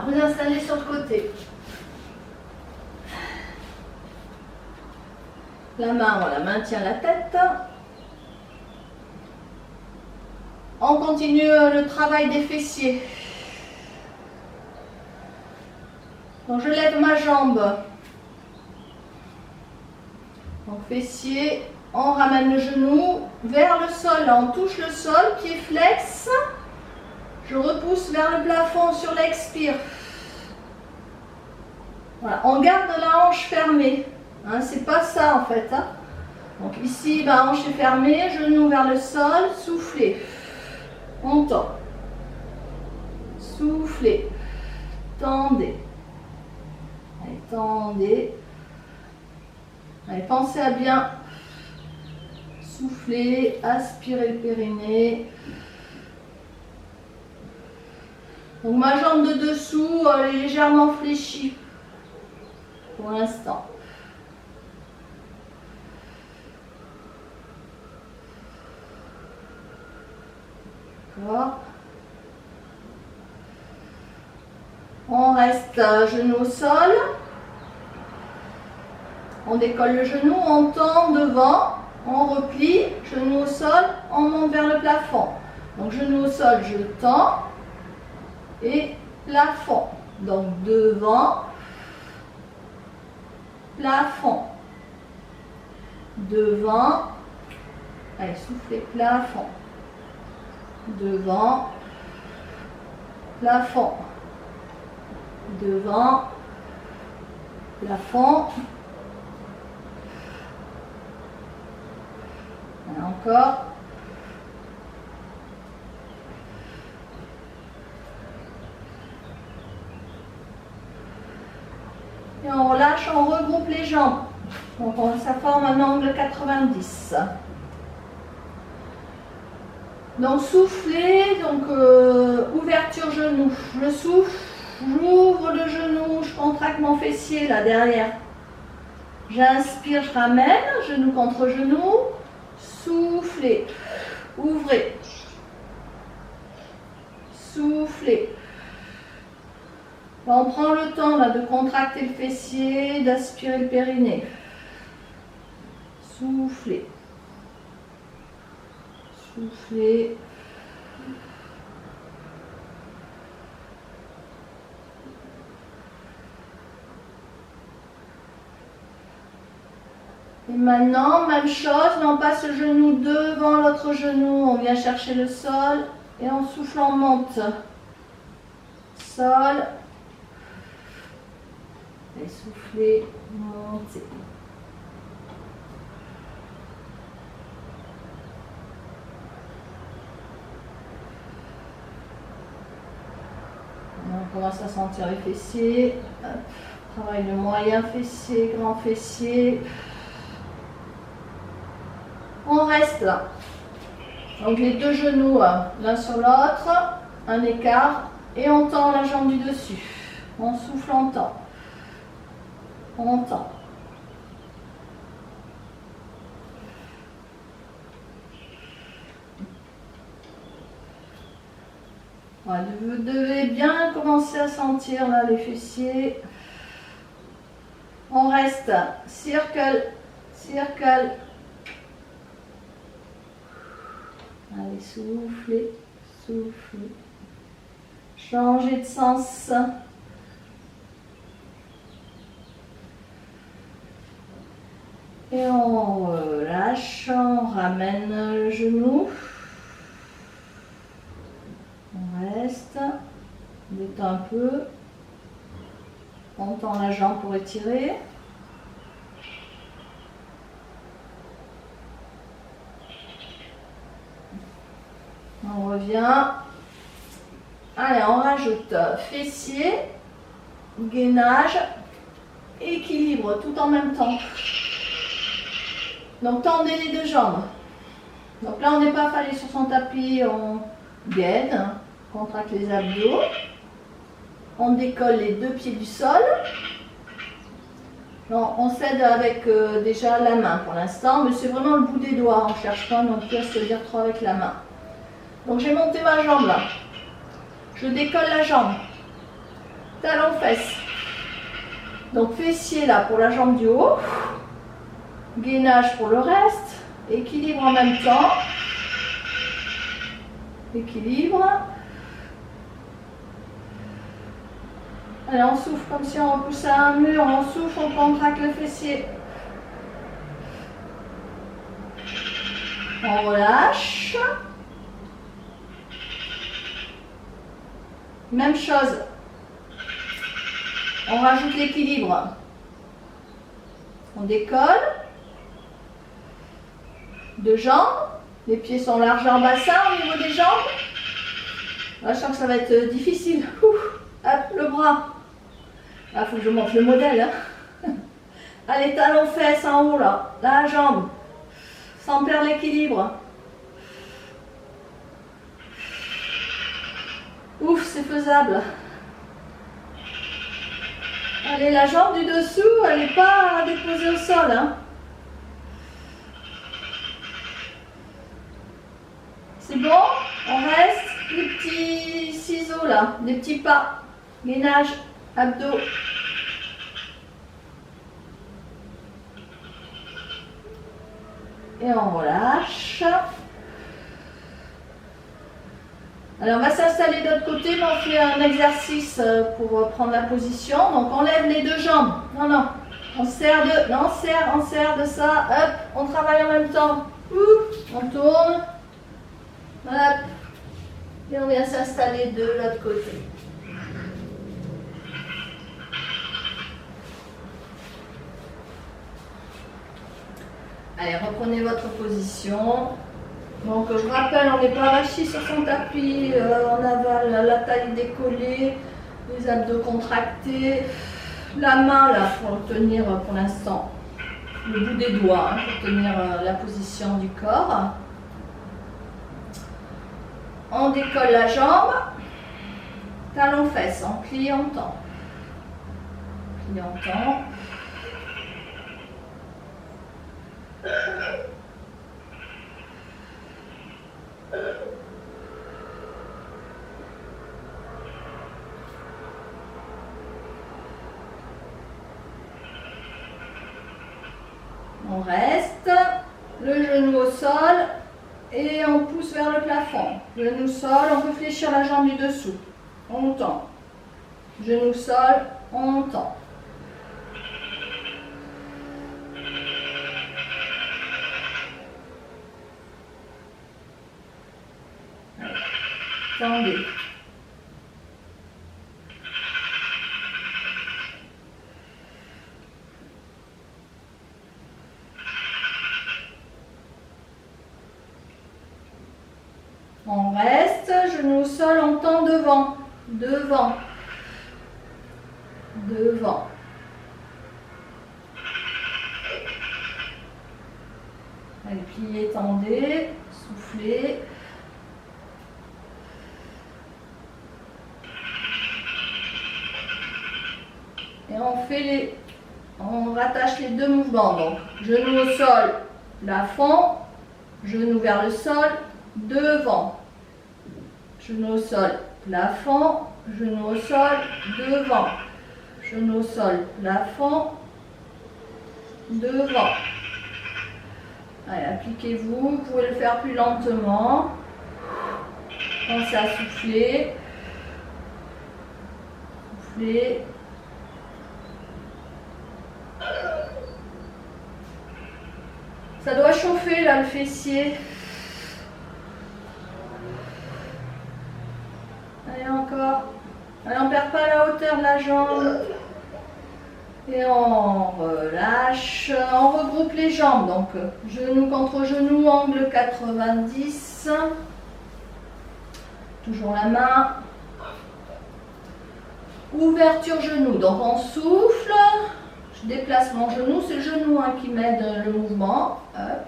vous installez sur le côté. La main, voilà, maintient la tête. On continue le travail des fessiers. Donc je lève ma jambe. Donc fessier, on ramène le genou vers le sol. On touche le sol, pied flex. Je repousse vers le plafond sur l'expire. Voilà, on garde la hanche fermée. Hein, c'est pas ça en fait. Hein. Donc ici, ben, hanche est fermée, genou vers le sol, soufflez. On tend. Soufflez. Tendez. Allez, tendez. Allez, pensez à bien souffler, aspirer le périnée. Donc ma jambe de dessous, elle est légèrement fléchie pour l'instant. D'accord. On reste genou au sol. On décolle le genou, on tend devant, on replie, genou au sol, on monte vers le plafond. Donc genou au sol, je tends et plafond. Donc devant, plafond. Devant, allez, soufflez, plafond. Devant, plafond. Devant, plafond. Et encore. Et on relâche, on regroupe les jambes. Donc ça forme un angle 90. Donc soufflez, donc ouverture genou. Je souffle, j'ouvre le genou, je contracte mon fessier là derrière. J'inspire, je ramène, genou contre genou. Soufflez, ouvrez, soufflez. On prend le temps là de contracter le fessier, d'aspirer le périnée. Soufflez, soufflez. Et maintenant, même chose, mais on passe le genou devant l'autre genou, on vient chercher le sol et on souffle, on monte. Sol. Et soufflez, montez. On commence à sentir les fessiers. Travail de moyen fessier, grand fessier. On reste là. Donc les deux genoux l'un sur l'autre, un écart, et on tend la jambe du dessus. On souffle, on tend. On tend. Voilà, vous devez bien commencer à sentir là les fessiers. On reste circle, circle. Allez, soufflez, soufflez. Changez de sens. Et on relâche, on ramène le genou. On reste, on détend un peu. On tend la jambe pour étirer. On revient. Allez, on rajoute fessier, gainage, équilibre tout en même temps. Donc tendez les deux jambes. Donc là on n'est pas affalé sur son tapis, on gaine, contracte les abdos. On décolle les deux pieds du sol. On s'aide avec déjà la main pour l'instant, mais c'est vraiment le bout des doigts, on ne cherche pas non plus à se dire trop avec la main. Donc j'ai monté ma jambe là. Je décolle la jambe. fesses. Donc fessier là pour la jambe du haut, gainage pour le reste, équilibre en même temps, équilibre. Allez, on souffle comme si on repoussait un mur, on souffle, on contracte le fessier. On relâche. Même chose. On rajoute l'équilibre. On décolle. Deux jambes. Les pieds sont larges en bassin au niveau des jambes. Là, je sens que ça va être difficile. Ouf. Hop, le bras. Il faut que je monte le modèle. Hein. Allez, talons fesses en haut là. La jambe. Sans perdre l'équilibre. Ouf, c'est faisable. Allez, la jambe du dessous, elle n'est pas déposée au sol. Hein. C'est bon? On reste. Les petits ciseaux là, des petits pas. Ménage, abdos. Et on relâche. Alors on va s'installer de l'autre côté, mais on fait un exercice pour prendre la position. Donc on lève les deux jambes. Non, non. On serre de. Non, on serre de ça. Hop, on travaille en même temps. On tourne. Hop. Et on vient s'installer de l'autre côté. Allez, reprenez votre position. Donc, je rappelle, on n'est pas assis sur son tapis, on avale la taille décollée, les abdos contractés. La main, là, pour tenir pour l'instant le bout des doigts, hein, pour tenir la position du corps. On décolle la jambe, talons fesses, en clientant. Clientant. On reste, le genou au sol et on pousse vers le plafond. Genou sol, on peut fléchir la jambe du dessous. On tend. Genou sol, on tend. Tendez. On reste, genou au sol, on tend devant, devant, devant. Allez, pliez, tendez, soufflez. Et on rattache les deux mouvements. Donc, genou au sol, plafond, genou vers le sol, devant. Genou au sol, plafond, genou au sol, devant. Genou au sol, plafond, devant. Allez, appliquez-vous. Vous pouvez le faire plus lentement. Pensez à souffler. Soufflez. Ça doit chauffer là le fessier. Allez encore. Allez, on ne perd pas la hauteur de la jambe. Et on relâche. On regroupe les jambes. Donc genou contre genou, angle 90. Toujours la main. Ouverture genou. Donc on souffle. Je déplace mon genou, c'est le genou qui m'aide le mouvement. Hop.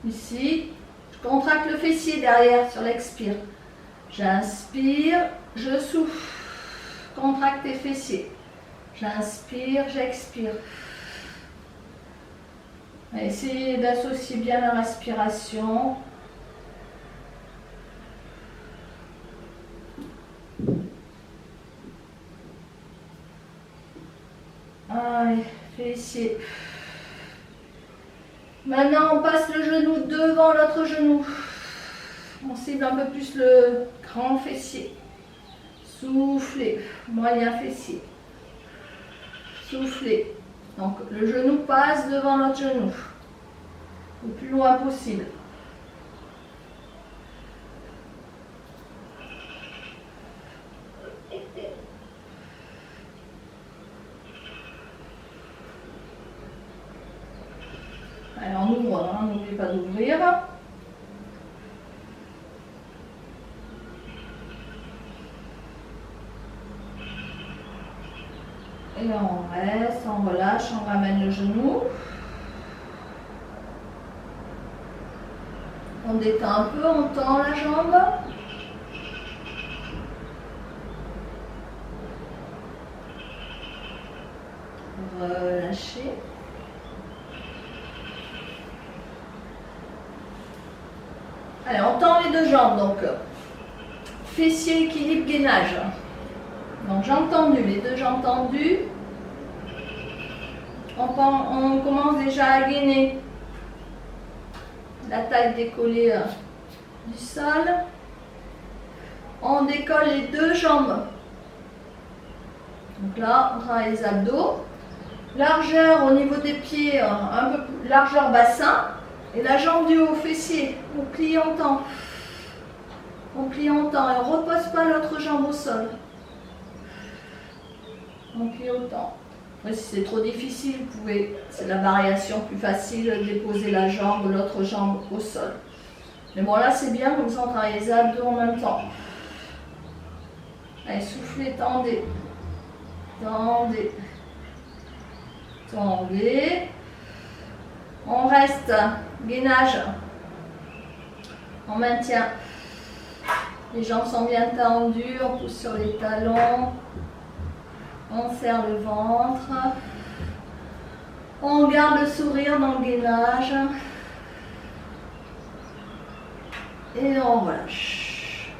Ici, je contracte le fessier derrière sur l'expire. J'inspire, je souffle. Contracte les fessiers. J'inspire, j'expire. Essayez d'associer bien la respiration. Allez, fessier. Maintenant, on passe le genou devant l'autre genou. On cible un peu plus le grand fessier. Soufflez, moyen fessier. Soufflez. Donc, le genou passe devant l'autre genou. Le plus loin possible. Allez, on ouvre, hein, n'oubliez pas d'ouvrir. Et on reste, on relâche, on ramène le genou. On détend un peu, on tend la jambe. Relâchez. Allez, on tend les deux jambes, donc fessier, équilibre, gainage. Donc jambes tendues, les deux jambes tendues. On commence déjà à gainer. La taille décollée du sol. On décolle les deux jambes. Donc là, on travaille les abdos. Largeur au niveau des pieds, un peu plus, largeur bassin. Et la jambe du haut, fessier. On plie, on tend. On plie, on tend. Et on ne repose pas l'autre jambe au sol. On plie autant. Si c'est trop difficile, vous pouvez, c'est la variation plus facile, déposer la jambe, l'autre jambe au sol. Mais bon, là c'est bien, comme ça on travaille les abdos en même temps. Allez, soufflez, tendez. Tendez. Tendez. On reste. Gainage. On maintient. Les jambes sont bien tendues, on pousse sur les talons. On serre le ventre. On garde le sourire dans le gainage. Et on relâche.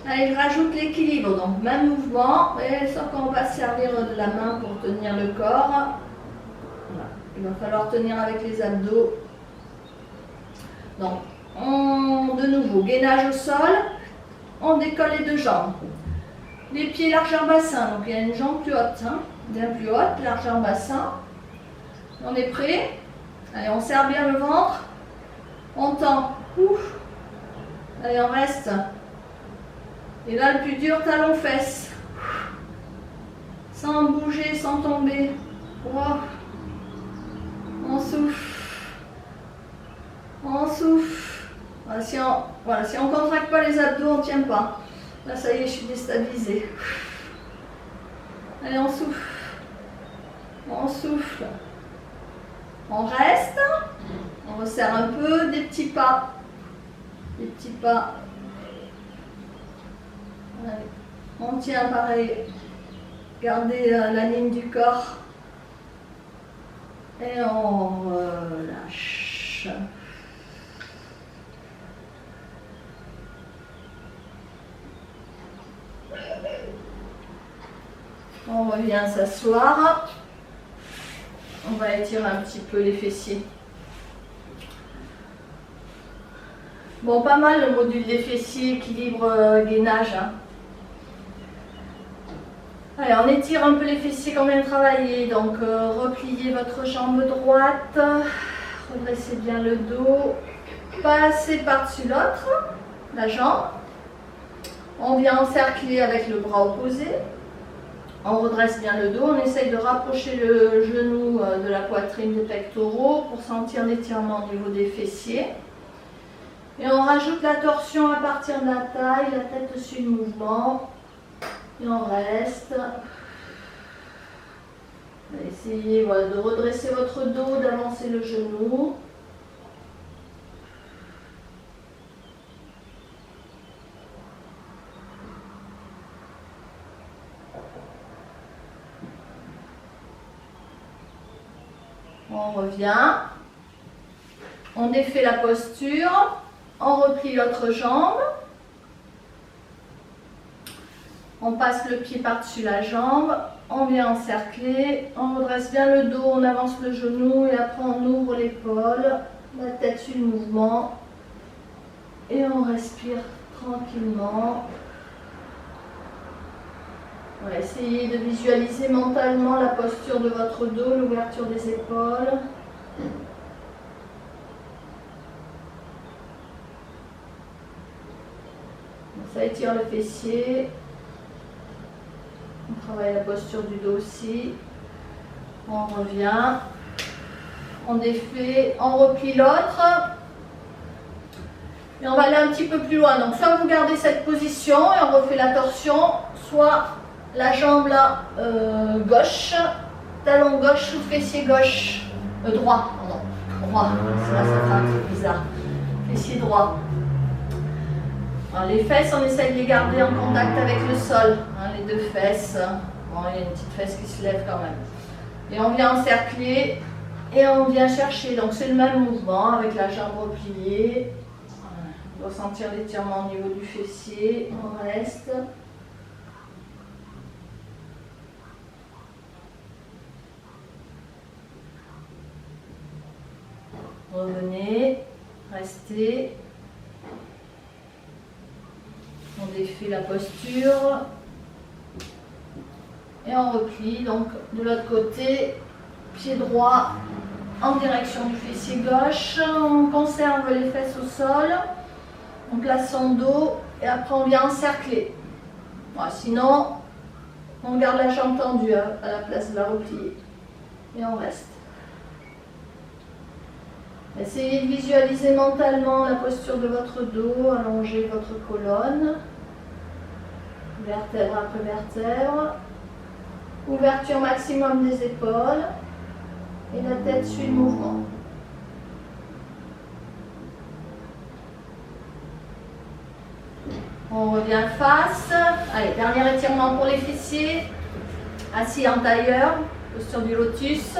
Allez, je rajoute l'équilibre. Donc, même mouvement, mais sauf qu'on va servir de la main pour tenir le corps. Voilà. Il va falloir tenir avec les abdos. Donc, de nouveau, gainage au sol. On décolle les deux jambes. Les pieds largeur bassin, donc il y a une jambe plus haute, hein, bien plus haute, largeur bassin. On est prêt. Allez, on serre bien le ventre. On tend. Ouf. Allez, on reste. Et là, le plus dur, talon-fesse. Sans bouger, sans tomber. Wow. On souffle. On souffle. Voilà, si on ne contracte pas les abdos, on ne tient pas. Là, ça y est, je suis déstabilisée. Allez, on souffle. On souffle. On reste. On resserre un peu. Des petits pas. Des petits pas. Allez. On tient pareil. Gardez la ligne du corps. Et on relâche. On revient s'asseoir. On va étirer un petit peu les fessiers. Bon, pas mal le module des fessiers, équilibre, gainage. Hein. Allez, on étire un peu les fessiers qu'on vient de travailler. Donc, repliez votre jambe droite. Redressez bien le dos. Passez par-dessus l'autre, la jambe. On vient encercler avec le bras opposé. On redresse bien le dos, on essaye de rapprocher le genou de la poitrine des pectoraux pour sentir l'étirement au niveau des fessiers. Et on rajoute la torsion à partir de la taille, la tête suit le mouvement. Et on reste. Essayez de redresser votre dos, d'avancer le genou. On revient, on défait la posture, on replie l'autre jambe, On passe le pied par-dessus la jambe, on vient encercler, on redresse bien le dos, on avance le genou et après on ouvre l'épaule, la tête suit le mouvement et on respire tranquillement. On va essayer de visualiser mentalement la posture de votre dos, l'ouverture des épaules. Ça étire le fessier. On travaille la posture du dos aussi. On revient. On défait, on replie l'autre. Et on va aller un petit peu plus loin. Donc soit vous gardez cette position et on refait la torsion, soit la jambe là, gauche, talon gauche sous fessier gauche, droit, pardon, droit, ça fera un peu bizarre, fessier droit. Alors, les fesses, on essaye de les garder en contact avec le sol, hein, les deux fesses, bon, il y a une petite fesse qui se lève quand même. Et on vient encercler et on vient chercher, donc c'est le même mouvement avec la jambe repliée. On doit sentir l'étirement au niveau du fessier, on reste. Revenez, restez. On défait la posture. Et on replie, donc de l'autre côté, pied droit en direction du fessier gauche. On conserve les fesses au sol. On place son dos et après on vient encercler. Voilà, sinon, on garde la jambe tendue à la place de la replier. Et on reste. Essayez de visualiser mentalement la posture de votre dos, allongez votre colonne, vertèbre après vertèbre, ouverture maximum des épaules et la tête suit le mouvement. On revient face. Allez, dernier étirement pour les fessiers. Assis en tailleur, posture du lotus.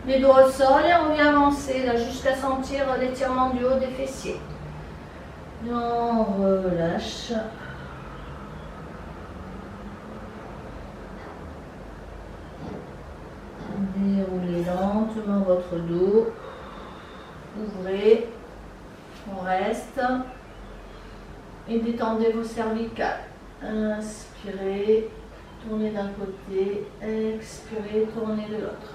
Les doigts au sol et on vient avancer là jusqu'à sentir l'étirement du haut des fessiers. Et on relâche. Déroulez lentement votre dos. Ouvrez. On reste. Et détendez vos cervicales. Inspirez, tournez d'un côté. Expirez, tournez de l'autre.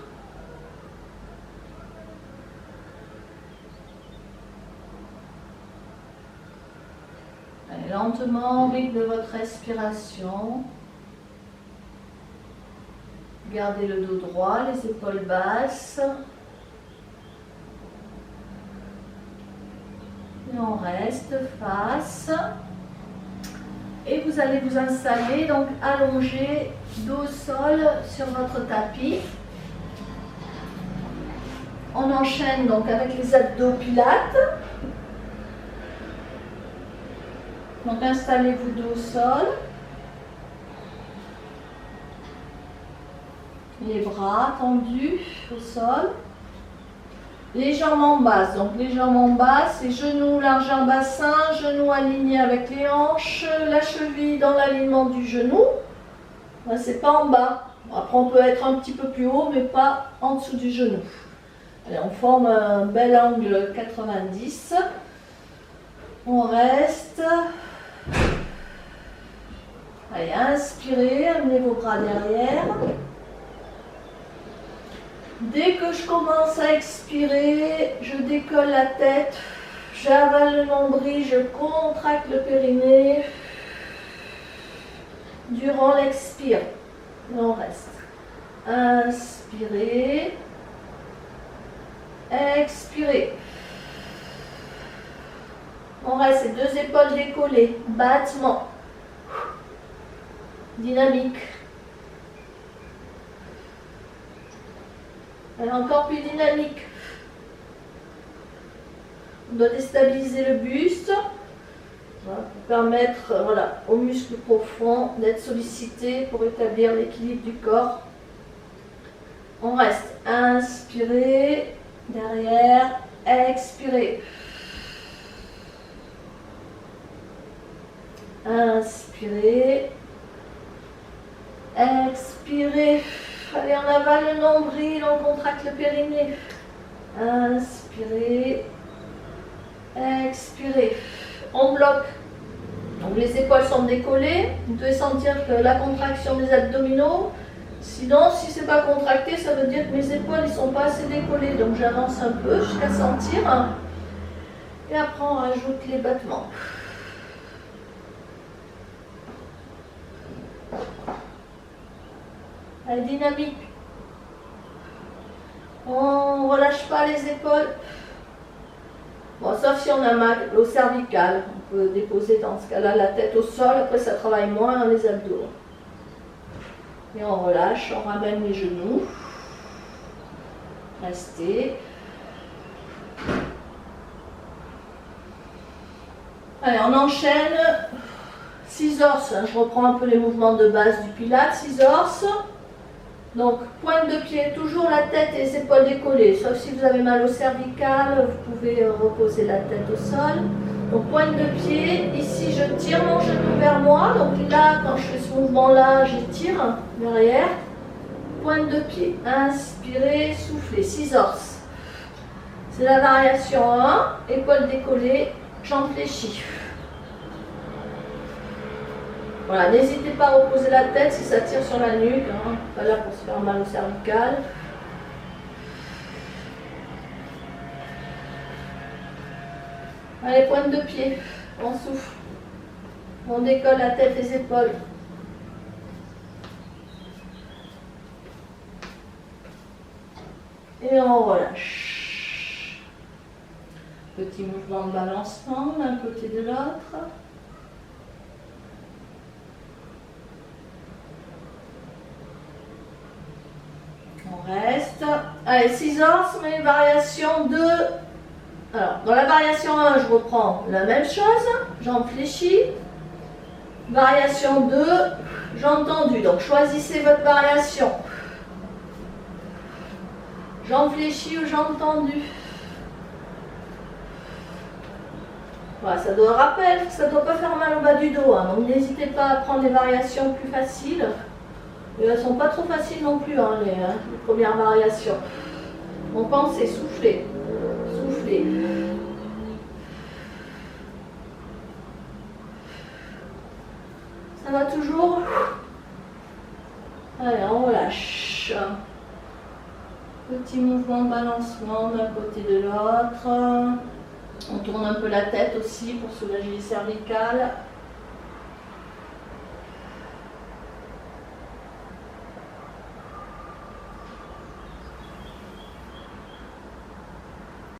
Allez, lentement, au rythme de votre respiration. Gardez le dos droit, les épaules basses. Et on reste face. Et vous allez vous installer, donc allongé, dos au sol sur votre tapis. On enchaîne donc avec les abdos pilates. Donc installez-vous dos au sol. Les bras tendus au sol. Les jambes en basse. Donc les jambes en basse, les genoux largeur bassin, genoux alignés avec les hanches, la cheville dans l'alignement du genou. Là, c'est pas en bas. Après on peut être un petit peu plus haut, mais pas en dessous du genou. Allez, on forme un bel angle 90. On reste. Allez, inspirez, amenez vos bras derrière. Dès que je commence à expirer, je décolle la tête, j'avale le nombril, je contracte le périnée. Durant l'expire, on reste. Inspirez. Expirez. On reste, les deux épaules décollées, battement. Dynamique. Et encore plus dynamique. On doit déstabiliser le buste. Voilà, pour permettre aux muscles profonds d'être sollicités pour établir l'équilibre du corps. On reste. Inspirez. Derrière. Expirez. Inspirez. Expirez. Allez, on avale le nombril, on contracte le périnée. Inspirez. Expirez. On bloque. Donc les épaules sont décollées. Vous devez sentir que la contraction des abdominaux. Sinon, si ce n'est pas contracté, ça veut dire que mes épaules ne sont pas assez décollées. Donc j'avance un peu jusqu'à sentir. Et après, on rajoute les battements. La dynamique. On ne relâche pas les épaules. Bon, sauf si on a mal au cervical. On peut déposer dans ce cas-là la tête au sol. Après, ça travaille moins dans les abdos. Et on relâche, on ramène les genoux. Restez. Allez, on enchaîne. 6 orses. Je reprends un peu les mouvements de base du Pilates. 6 orses. Donc, pointe de pied, toujours la tête et les épaules décollées. Sauf si vous avez mal au cervical, vous pouvez reposer la tête au sol. Donc, pointe de pied. Ici, je tire mon genou vers moi. Donc là, quand je fais ce mouvement-là, j'étire derrière. Pointe de pied. Inspirez, soufflez. 6 orses. C'est la variation 1. Épaules décollées, jambes fléchies. Voilà, n'hésitez pas à reposer la tête si ça tire sur la nuque, hein. Pas là pour se faire mal au cervical. Allez, pointe de pied, on souffle. On décolle la tête, les épaules. Et on relâche. Petit mouvement de balancement d'un côté de l'autre. On reste. Allez, 6 orses, mais une variation de... Alors, dans la variation 1, je reprends la même chose. Jambes fléchies. Variation 2, jambes tendues. Donc, choisissez votre variation. Jambes fléchies ou jambes tendues. Voilà, ça doit rappeler, ça ne doit pas faire mal au bas du dos. Hein, donc, n'hésitez pas à prendre des variations plus faciles. Et elles ne sont pas trop faciles non plus, hein, les premières variations. On pense et souffler. Souffler. Ça va toujours? Allez, on relâche. Petit mouvement de balancement d'un côté de l'autre. On tourne un peu la tête aussi pour soulager les cervicales.